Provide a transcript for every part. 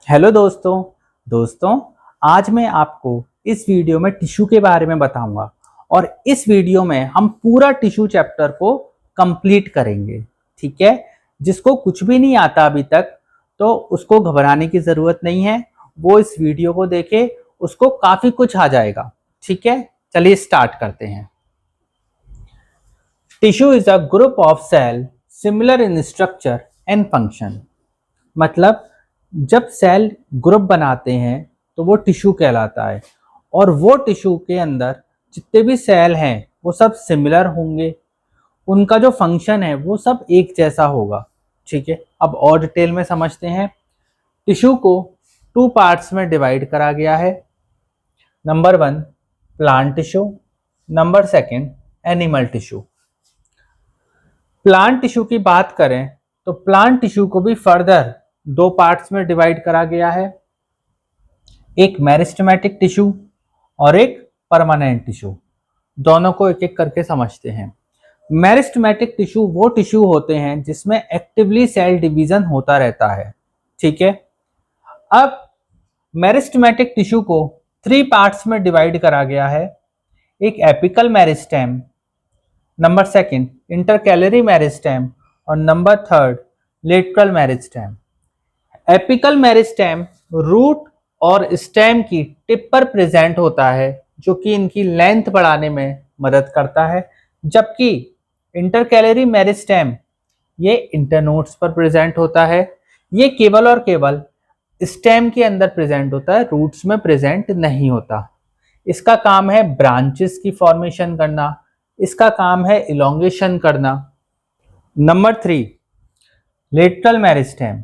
Hello दोस्तों आज मैं आपको इस वीडियो में टिश्यू के बारे में बताऊंगा और इस वीडियो में हम पूरा टिश्यू चैप्टर को कंप्लीट करेंगे। ठीक है, जिसको कुछ भी नहीं आता अभी तक तो उसको घबराने की ज़रूरत नहीं है, वो इस वीडियो को देखे, उसको काफ़ी कुछ आ जाएगा। ठीक है, चलिए स्टार्ट करते हैं। Tissue is a group of cell similar in structure and function. मतलब जब सेल ग्रुप बनाते हैं तो वो टिश्यू कहलाता है और वो टिश्यू के अंदर जितने भी सेल हैं वो सब सिमिलर होंगे, उनका जो फंक्शन है वो सब एक जैसा होगा। ठीक है, अब और डिटेल में समझते हैं। टिश्यू को टू पार्ट्स में डिवाइड करा गया है। Number 1 plant tissue, number 2 animal tissue. Plant tissue की बात करें तो प्लांट टिश्यू को भी फर्दर दो पार्ट्स में डिवाइड करा गया है, एक मेरिस्टेमेटिक टिश्यू और एक परमानेंट टिश्यू। दोनों को एक एक करके समझते हैं। मेरिस्टेमेटिक टिश्यू वो टिश्यू होते हैं जिसमें एक्टिवली सेल डिवीजन होता रहता है। ठीक है, अब मेरिस्टेमेटिक टिश्यू को 3 पार्ट्स में डिवाइड करा गया है, एक apical meristem, number 2 intercalary meristem और number 3 lateral meristem. Apical meristem root और स्टेम की टिप पर प्रेजेंट होता है जो कि इनकी लेंथ बढ़ाने में मदद करता है, जबकि इंटरकैलरी मेरिस्टेम ये इंटरनोड्स पर प्रेजेंट होता है। ये केवल और केवल स्टेम के अंदर प्रेजेंट होता है, रूट्स में प्रेजेंट नहीं होता। इसका काम है ब्रांचेस की फॉर्मेशन करना, इसका काम है इलोंगेशन करना। नंबर 3 लेटरल मेरिस्टेम,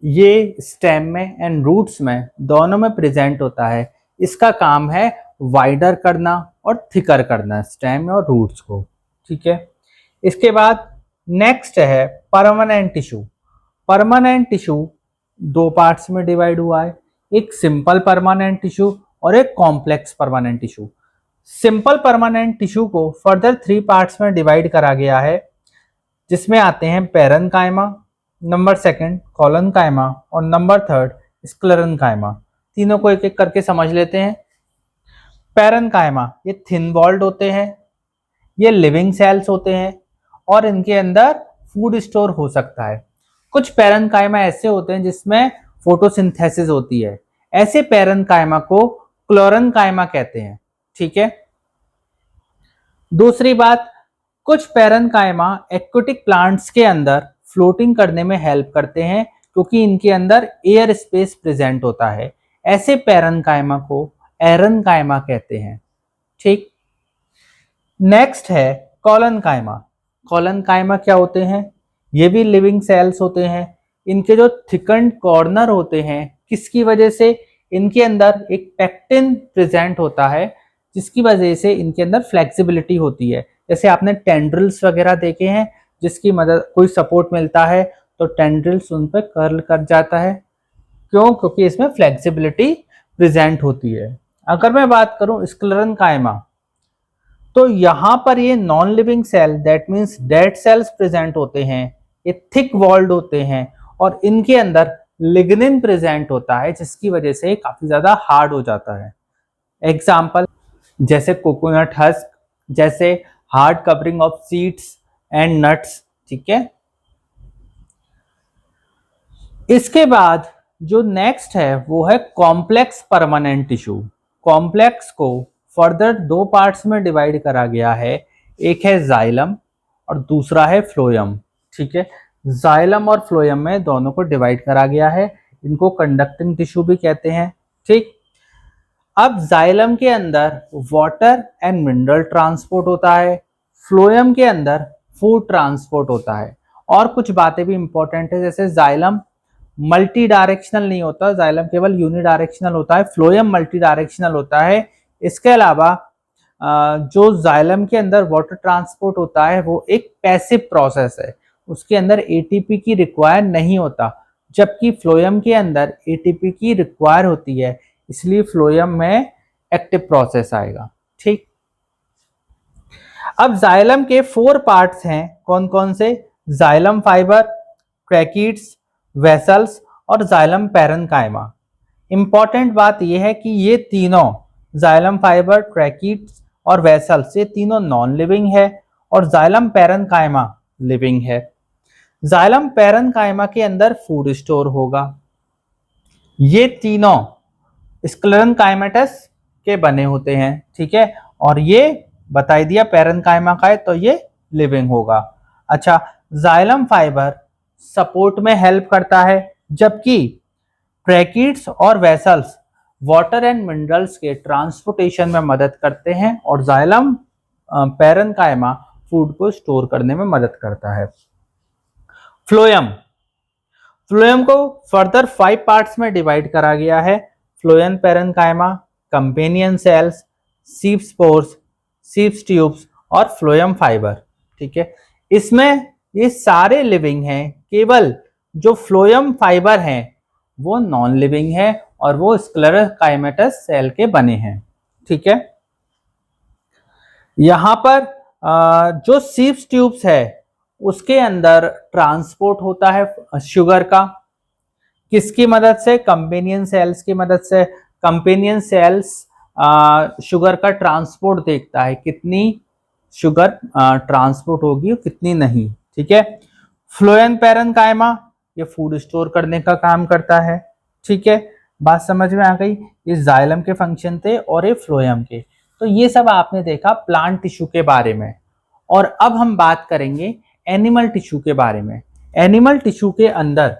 ये स्टेम में एंड रूट्स में दोनों में प्रेजेंट होता है। इसका काम है वाइडर करना और थिकर करना स्टेम और रूट्स को। ठीक है, इसके बाद नेक्स्ट है परमानेंट टिश्यू। परमानेंट टिश्यू दो पार्ट्स में डिवाइड हुआ है, एक सिंपल परमानेंट टिश्यू और एक complex permanent tissue. Simple permanent tissue को फर्दर 3 पार्ट्स में डिवाइड करा गया है, जिसमें आते हैं पेरेन्काइमा, नंबर 2 कोलेनकाइमा और नंबर 3 स्क्लेरेन्काइमा। तीनों को एक एक करके समझ लेते हैं। पेरेन्काइमा ये थिन वॉल्ड होते हैं, ये लिविंग सेल्स होते हैं और इनके अंदर फूड स्टोर हो सकता है। कुछ पेरेन्काइमा ऐसे होते हैं जिसमें फोटोसिंथेसिस होती है, ऐसे पेरेन्काइमा को क्लोरेन्काइमा कहते हैं। ठीक है, दूसरी बात, कुछ पेरेन्काइमा एक्वेटिक प्लांट्स के अंदर फ्लोटिंग करने में हेल्प करते हैं क्योंकि इनके अंदर एयर स्पेस प्रेजेंट होता है। ऐसे पेरेन्काइमा को एरेन्काइमा कहते हैं। ठीक, नेक्स्ट है कोलेनकाइमा। कोलेनकाइमा क्या होते हैं? ये भी लिविंग सेल्स होते हैं। इनके जो थिकन्ड कॉर्नर होते हैं, किसकी वजह से? इनके अंदर एक पेक्टिन प्रेजेंट होता है जिसकी वजह से इनके अंदर फ्लेक्सिबिलिटी होती है। जैसे आपने टेंड्रिल्स वगैरह देखे हैं जिसकी मदद कोई सपोर्ट मिलता है तो टेंड्रिल्स उन पर कर्ल कर जाता है। क्यों? क्योंकि इसमें फ्लेक्सिबिलिटी प्रेजेंट होती है। अगर मैं बात करूं स्क्लेरेन्काइमा, तो यहां पर ये non living cell that means dead cells present होते हैं। ये थिक वॉल्ड होते हैं और इनके अंदर लिग्निन प्रेजेंट होता है जिसकी वजह से काफी ज्यादा हार्ड हो जाता है। एग्जाम्पल जैसे कोकोनट हस्क, जैसे hard covering of seeds and nuts. ठीक है, इसके बाद जो नेक्स्ट है वो है कॉम्प्लेक्स परमानेंट टिश्यू। कॉम्प्लेक्स को फर्दर 2 पार्ट्स में डिवाइड करा गया है, एक है जाइलम और दूसरा है फ्लोएम। ठीक है, जाइलम और फ्लोएम में दोनों को डिवाइड करा गया है, इनको कंडक्टिंग टिश्यू भी कहते हैं। ठीक, अब जाइलम के अंदर वाटर एंड मिनरल ट्रांसपोर्ट होता है, फ्लोएम के अंदर फूड ट्रांसपोर्ट होता है। और कुछ बातें भी इंपॉर्टेंट है, जैसे जाइलम मल्टी डायरेक्शनल नहीं होता, जाइलम केवल यूनिडायरेक्शनल होता है, फ्लोएम मल्टी डायरेक्शनल होता है। इसके अलावा जो जाइलम के अंदर वाटर ट्रांसपोर्ट होता है वो एक पैसिव प्रोसेस है, उसके अंदर एटीपी की रिक्वायर नहीं होता, जबकि फ्लोएम के अंदर एटीपी की रिक्वायर होती है, इसलिए फ्लोएम में एक्टिव प्रोसेस आएगा। ठीक, अब जाइलम के 4 पार्ट्स हैं, कौन कौन से? जाइलम फाइबर, ट्रैकीड्स, वेसल्स और जाइलम पैरेन्काइमा। इंपॉर्टेंट बात यह है कि ये तीनों जाइलम फाइबर, ट्रैकीट्स और वेसल्स ये तीनों नॉन लिविंग है और जाइलम पैरेन्काइमा लिविंग है। जाइलम पैरेन्काइमा के अंदर फूड स्टोर होगा। ये तीनों स्क्लेरेन्काइमेटस के बने होते हैं, ठीक है, और ये बता दिया पैरेन्काइमा का है तो ये लिविंग होगा। अच्छा, जाइलम फाइबर सपोर्ट में हेल्प करता है, जबकि ट्रैकीट्स और वेसल्स वाटर एंड मिनरल्स के ट्रांसपोर्टेशन में मदद करते हैं और जाइलम पैरेन्काइमा फूड को स्टोर करने में मदद करता है। फ्लोएम, फ्लोएम को फर्दर 5 पार्ट्स में डिवाइड करा गया है। फ्लोएम पैरेन्काइमा, कंपेनियन सेल्स, सीप स्पोर्स, सीप ट्यूब्स और फ्लोएम फाइबर, ठीक है। इसमें ये सारे लिविंग हैं, केवल जो फ्लोएम फाइबर हैं वो नॉन लिविंग है और वो स्क्लेरेन्काइमेटस सेल के बने हैं, ठीक है। यहां पर जो सीप ट्यूब्स है उसके अंदर ट्रांसपोर्ट होता है शुगर का, किसकी मदद से? कंपेनियन सेल्स की मदद से। कंपेनियन सेल्स शुगर का ट्रांसपोर्ट देखता है, कितनी शुगर ट्रांसपोर्ट होगी और कितनी नहीं, ठीक है। फ्लोएम पैरेन्काइमा ये फूड स्टोर करने का काम करता है, ठीक है। बात समझ में आ गई? ये जाइलम के फंक्शन थे और ये फ्लोएम के। तो ये सब आपने देखा प्लांट टिश्यू के बारे में। और अब हम बात करेंगे एनिमल टिश्यू के बारे में। एनिमल टिश्यू के अंदर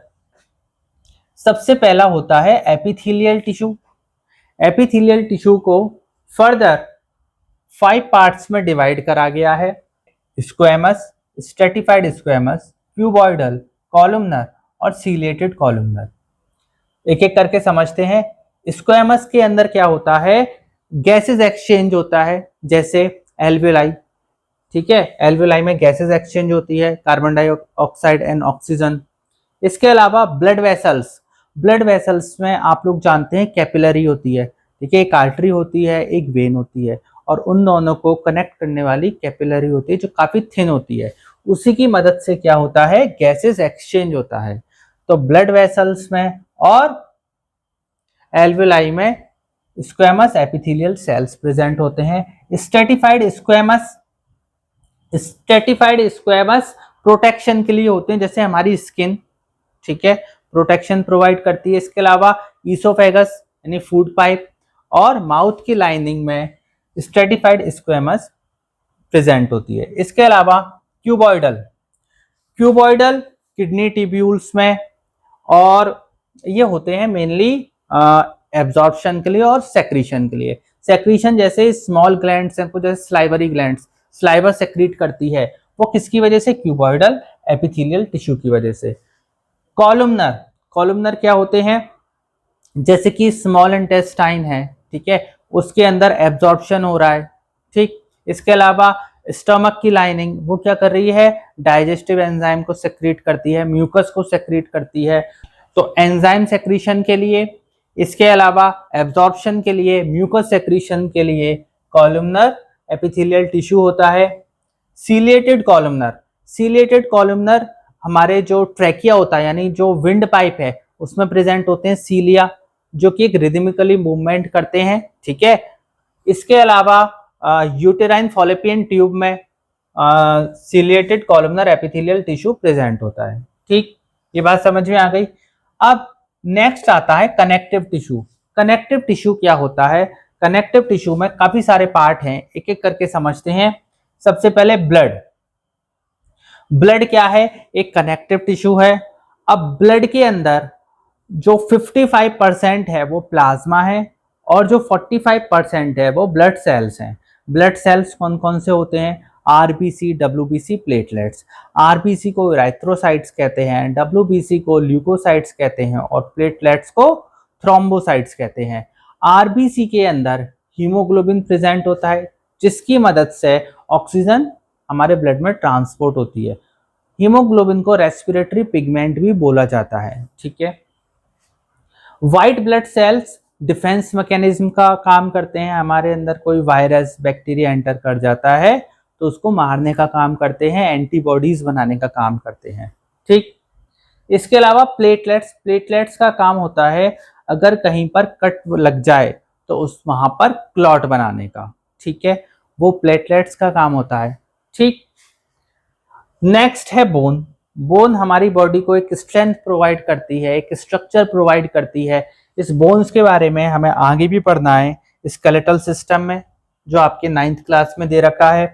सबसे पहला होता है एपिथेलियल टिश्यू। एपिथेलियल टिश्यू को फर्दर 5 पार्ट्स में डिवाइड करा गया है। Squamous, stratified squamous, cuboidal, columnar और सीलिएटेड कॉलमनर। एक एक करके समझते हैं। स्क्वेमस के अंदर क्या होता है? गैसेस एक्सचेंज होता है, जैसे एल्वियोलाई, ठीक है। एल्वियोलाई में गैसेस एक्सचेंज होती है, कार्बन डाइऑक्साइड एंड ऑक्सीजन। इसके अलावा ब्लड वेसल्स, ब्लड वेसल्स में आप लोग जानते हैं कैपिलरी होती है, ठीक है। एक आर्टरी होती है, एक वेन होती है और उन दोनों को कनेक्ट करने वाली कैपिलरी होती है जो काफी थिन होती है। उसी की मदद से क्या होता है? गैसेस एक्सचेंज होता है। तो ब्लड वेसल्स में और एल्वियोलाई में स्क्वेमस एपिथेलियल सेल्स प्रेजेंट होते हैं। Stratified squamous, stratified squamous protection के लिए होते हैं, जैसे हमारी स्किन, ठीक है, प्रोटेक्शन प्रोवाइड करती है। इसके अलावा ईसोफेगस यानी फूड पाइप और माउथ की लाइनिंग में स्ट्रेटिफाइड स्क्वेमस प्रेजेंट होती है। इसके अलावा क्यूबॉइडल, क्यूबॉइडल किडनी ट्यूब्यूल्स में, और ये होते हैं मेनली एब्जॉर्प्शन के लिए और सेक्रीशन के लिए। सेक्रीशन जैसे स्मॉल ग्लैंड्स हैं, कुछ जैसे स्लाइवरी ग्लैंड्स, स्लाइवर सेक्रीट करती है, वो किसकी वजह से? क्यूबॉइडल एपिथेलियल टिश्यू की वजह से। कॉलमनर, कॉलमनर क्या होते हैं? जैसे कि स्मॉल इंटेस्टाइन है, ठीक है, उसके अंदर एब्जॉर्प्शन हो रहा है, ठीक। इसके अलावा स्टमक की लाइनिंग वो क्या कर रही है? डाइजेस्टिव एंजाइम को सेक्रीट करती है, म्यूकस को सेक्रीट करती है। तो एंजाइम सेक्रीशन के लिए, इसके अलावा एब्जॉर्प्शन के लिए, म्यूकस सेक्रीशन के लिए कॉलमनर एपिथेलियल टिश्यू होता है। सीलिएटेड कॉलमनर, सीलिएटेड कॉलमनर हमारे जो ट्रैकिया होता है यानी जो विंड पाइप है उसमें प्रेजेंट होते हैं सीलिया, जो कि एक रिदमिकली मूवमेंट करते हैं, ठीक है। इसके अलावा यूटेराइन फॉलोपियन ट्यूब में ciliated columnar epithelial tissue present होता है, ठीक। ये बात समझ में आ गई। अब नेक्स्ट आता है कनेक्टिव टिश्यू। कनेक्टिव टिश्यू क्या होता है? कनेक्टिव टिश्यू में काफी सारे पार्ट हैं, एक एक करके समझते हैं। सबसे पहले ब्लड, ब्लड क्या है? एक कनेक्टिव टिश्यू है। अब ब्लड के अंदर जो 55% है वो प्लाज्मा है और जो 45% है वो ब्लड सेल्स हैं। ब्लड सेल्स कौन कौन से होते हैं? RBC, WBC, platelets. आरबीसी को इराइथ्रोसाइट्स कहते हैं, डब्ल्यूबीसी को ल्यूकोसाइट्स कहते हैं और प्लेटलेट्स को थ्रोम्बोसाइट्स कहते हैं। आरबीसी के अंदर हीमोग्लोबिन प्रेजेंट होता है, जिसकी मदद से ऑक्सीजन हमारे ब्लड में ट्रांसपोर्ट होती है। हीमोग्लोबिन को रेस्पिरेटरी पिगमेंट भी बोला जाता है, ठीक है। White blood cells defence mechanism का काम करते हैं। हमारे अंदर कोई वायरस, बैक्टीरिया एंटर कर जाता है तो उसको मारने का काम करते हैं, एंटीबॉडीज बनाने का काम करते हैं, ठीक। इसके अलावा प्लेटलेट्स, प्लेटलेट्स का काम होता है अगर कहीं पर कट लग जाए तो उस वहां पर क्लॉट बनाने का, ठीक है, वो प्लेटलेट्स का काम होता है। ठीक, नेक्स्ट है बोन। बोन हमारी बॉडी को एक स्ट्रेंथ प्रोवाइड करती है, एक स्ट्रक्चर प्रोवाइड करती है। इस बोन्स के बारे में हमें आगे भी पढ़ना है स्केलेटल सिस्टम में, जो आपके 9th क्लास में दे रखा है।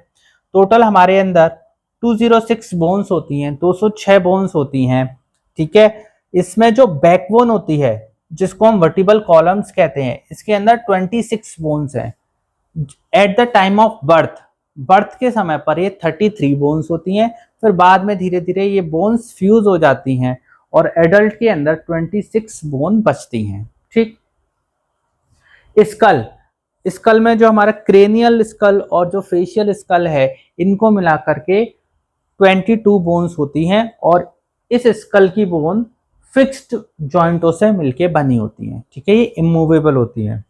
टोटल हमारे अंदर 206 बोन्स होती हैं, 206 बोन्स होती हैं, ठीक है। इसमें जो बैकबोन होती है जिसको हम वर्टिबल कॉलम्स कहते हैं, इसके अंदर 26 बोन्स हैं। At the time of birth, birth के समय पर ये 33 बोन्स होती हैं, फिर बाद में धीरे धीरे ये बोन्स फ्यूज हो जाती हैं और एडल्ट के अंदर 26 बोन बचती हैं। ठीक, स्कल, स्कल में जो हमारा क्रेनियल स्कल और जो फेशियल स्कल है, इनको मिलाकर के 22 बोन्स होती हैं और इस स्कल की बोन फिक्स्ड जॉइंटों से मिलके बनी होती हैं, ठीक है, ये इमूवेबल होती हैं।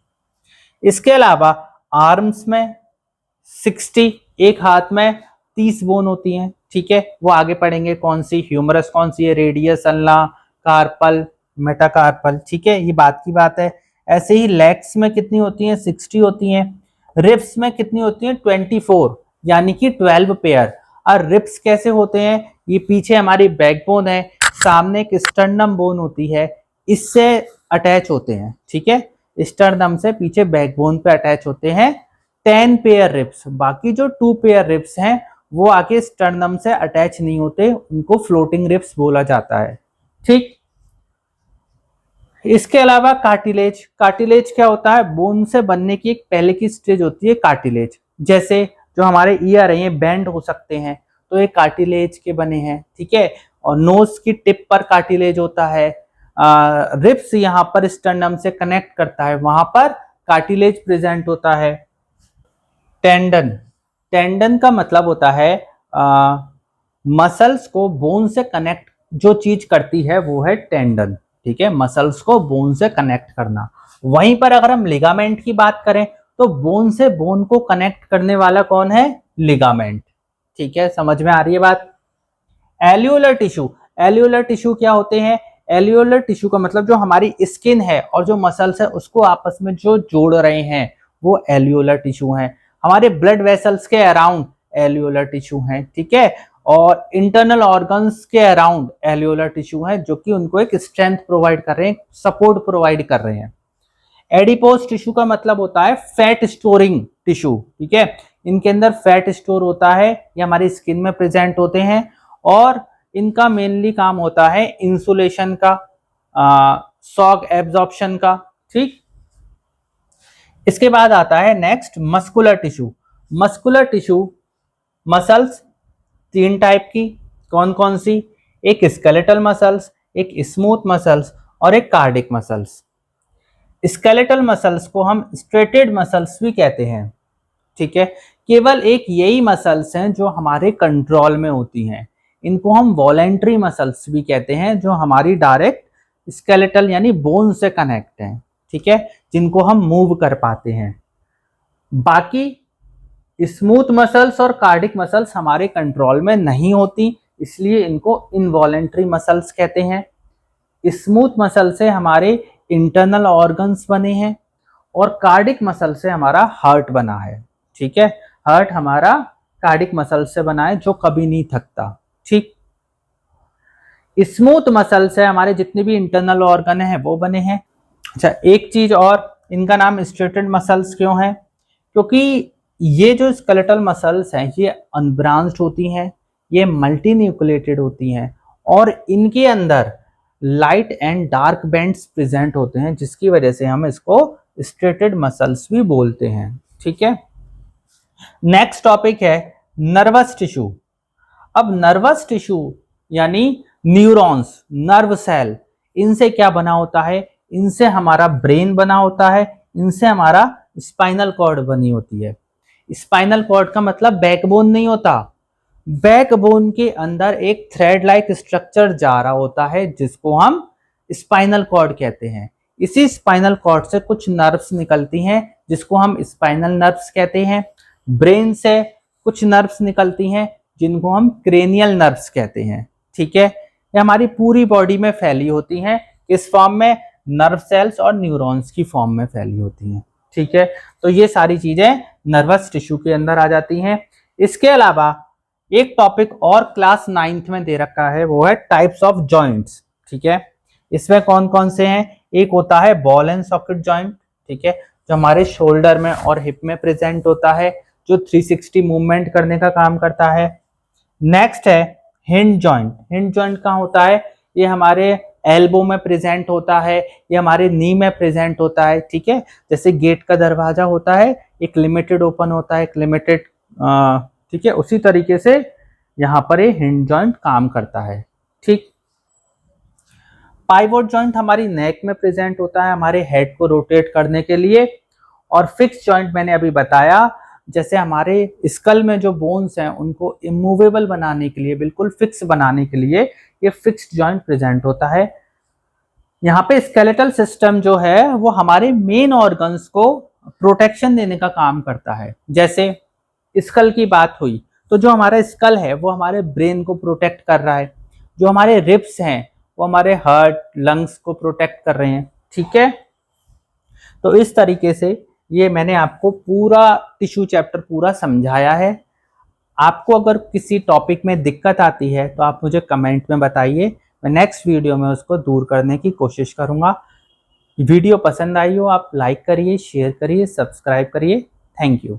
इसके अलावा आर्म्स में 60, एक हाथ में 30 बोन होती हैं, ठीक है, वो आगे पढ़ेंगे कौन सी, ह्यूमरस कौन सी है, रेडियस, अल्ना, कार्पल, मेटाकार्पल, ठीक है, ये बात की बात है। ऐसे ही लेग्स में कितनी होती हैं, 60 होती हैं। रिब्स में कितनी होती हैं, 24, यानी कि 12 पेयर। और रिब्स कैसे होते हैं, ये पीछे हमारी बैकबोन है, सामने एक स्टर्नम बोन होती है, इससे अटैच होते हैं, ठीक है, स्टर्नम से पीछे बैकबोन पे अटैच होते हैं 10 पेयर रिब्स। बाकी जो 2 पेयर रिब्स हैं वो आके स्टर्नम से अटैच नहीं होते, उनको फ्लोटिंग रिब्स बोला जाता है। ठीक, इसके अलावा कार्टिलेज, कार्टिलेज क्या होता है, बोन से बनने की एक पहले की स्टेज होती है कार्टिलेज। जैसे जो हमारे ईयर है ये बेंड हो सकते हैं, तो ये कार्टिलेज के बने हैं, ठीक है। और नोज की टिप पर कार्टिलेज होता है, रिब्स यहाँ पर स्टर्नम से कनेक्ट करता है, वहां पर कार्टिलेज प्रेजेंट होता है। टेंडन, टेंडन का मतलब होता है मसल्स को बोन से कनेक्ट जो चीज करती है वो है टेंडन, ठीक है, मसल्स को बोन से कनेक्ट करना। वहीं पर अगर हम लिगामेंट की बात करें तो बोन से बोन को कनेक्ट करने वाला कौन है, लिगामेंट, ठीक है, समझ में आ रही है बात। एल्यूलर टिश्यू, एल्यूलर टिश्यू क्या होते हैं, एल्यूलर टिश्यू का मतलब जो हमारी स्किन है और जो मसल्स है उसको आपस में जो जोड़ रहे हैं वो एल्यूलर टिश्यू हैं। हमारे ब्लड वेसल्स के अराउंड एल्यूलर टिश्यू हैं, ठीक है, और इंटरनल ऑर्गन्स के अराउंड एल्यूलर टिश्यू हैं जो कि उनको एक स्ट्रेंथ प्रोवाइड कर रहे हैं, सपोर्ट प्रोवाइड कर रहे हैं। एडिपोज टिश्यू का मतलब होता है फैट स्टोरिंग टिश्यू, ठीक है, इनके अंदर फैट स्टोर होता है, ये हमारी स्किन में प्रेजेंट होते हैं और इनका मेनली काम होता है इंसुलेशन का, शॉक एब्जॉर्प्शन का। ठीक, इसके बाद आता है next muscular tissue. Muscular tissue, muscles 3 type की, कौन कौन सी, एक स्केलेटल मसल्स, एक स्मूथ मसल्स और एक कार्डिक मसल्स। स्केलेटल मसल्स को हम स्ट्रेटेड मसल्स भी कहते हैं, ठीक है, केवल एक यही मसल्स हैं जो हमारे कंट्रोल में होती हैं, इनको हम वॉलेंट्री मसल्स भी कहते हैं, जो हमारी डायरेक्ट स्केलेटल यानी बोन से कनेक्ट हैं, ठीक है, जिनको हम मूव कर पाते हैं। बाकी स्मूथ मसल्स और कार्डिक मसल्स हमारे कंट्रोल में नहीं होती, इसलिए इनको इनवॉलेंट्री मसल्स कहते हैं। स्मूथ मसल से हमारे इंटरनल ऑर्गन्स बने हैं और कार्डिक मसल से हमारा हार्ट बना है, ठीक है, हार्ट हमारा कार्डिक मसल से बना है जो कभी नहीं थकता। ठीक, स्मूथ मसल से हमारे जितने भी इंटरनल ऑर्गन हैं वो बने हैं। अच्छा, एक चीज और, इनका नाम स्ट्रेटेड मसल्स क्यों है, क्योंकि ये जो स्केलेटल मसल्स हैं ये अनब्रांच्ड होती हैं, ये मल्टी न्यूक्लिएटेड होती हैं और इनके अंदर light and dark bands present होते हैं, जिसकी वजह से हम इसको स्ट्रेटेड मसल्स भी बोलते हैं। ठीक है, नेक्स्ट टॉपिक है नर्वस टिश्यू। अब नर्वस टिश्यू यानी न्यूरॉन्स, नर्व सेल, इनसे क्या बना होता है, इनसे हमारा ब्रेन बना होता है, इनसे हमारा स्पाइनल कॉर्ड बनी होती है। स्पाइनल कॉर्ड का मतलब बैकबोन नहीं होता, बैकबोन के अंदर एक थ्रेड लाइक स्ट्रक्चर जा रहा होता है जिसको हम स्पाइनल कॉर्ड कहते हैं। इसी स्पाइनल कॉर्ड से कुछ नर्व्स निकलती हैं जिसको हम स्पाइनल नर्व्स कहते हैं। ब्रेन से कुछ नर्व्स निकलती हैं जिनको हम क्रेनियल नर्व्स कहते हैं। ठीक है, ये हमारी पूरी बॉडी में फैली होती हैं। इस फॉर्म में नर्व सेल्स और न्यूरॉन्स की फॉर्म में फैली होती हैं। ठीक है, तो ये सारी चीजें नर्वस टिश्यू के अंदर आ जाती हैं। इसके अलावा एक टॉपिक और क्लास 9th में दे रखा है, वो है टाइप्स ऑफ जॉइंट्स। ठीक है, इसमें कौन कौन से हैं? एक होता है बॉल एंड सॉकेट जॉइंट। ठीक है, जो हमारे शोल्डर में और हिप में प्रेजेंट होता है, जो 360 मूवमेंट करने का काम करता है। नेक्स्ट है हिंज जॉइंट। हिंज जॉइंट कहाँ होता है? ये हमारे एल्बो में प्रेजेंट होता है, ये हमारे नी में प्रेजेंट होता है। ठीक है, जैसे गेट का दरवाजा होता है, एक लिमिटेड ओपन होता है, एक लिमिटेड, ठीक है, उसी तरीके से यहाँ पर ये हिंज जॉइंट काम करता है। ठीक, पाइवोट जॉइंट हमारी नेक में प्रेजेंट होता है, हमारे हेड को रोटेट करने के लिए। और फिक्स जॉइंट मैंने अभी बताया, जैसे हमारे स्कल में जो बोन्स हैं उनको इमूवेबल बनाने के लिए, बिल्कुल फिक्स बनाने के लिए ये फिक्स्ड जॉइंट प्रेजेंट होता है। यहाँ पे स्केलेटल सिस्टम जो है वो हमारे मेन ऑर्गन्स को प्रोटेक्शन देने का काम करता है। जैसे स्कल की बात हुई, तो जो हमारा स्कल है वो हमारे ब्रेन को प्रोटेक्ट कर रहा है, जो हमारे रिब्स हैं वो हमारे हार्ट लंग्स को प्रोटेक्ट कर रहे हैं। ठीक है, तो इस तरीके से ये मैंने आपको पूरा टिश्यू चैप्टर पूरा समझाया है। आपको अगर किसी टॉपिक में दिक्कत आती है तो आप मुझे कमेंट में बताइए, मैं नेक्स्ट वीडियो में उसको दूर करने की कोशिश करूंगा। वीडियो पसंद आई हो आप लाइक करिए, शेयर करिए, सब्सक्राइब करिए। Thank you.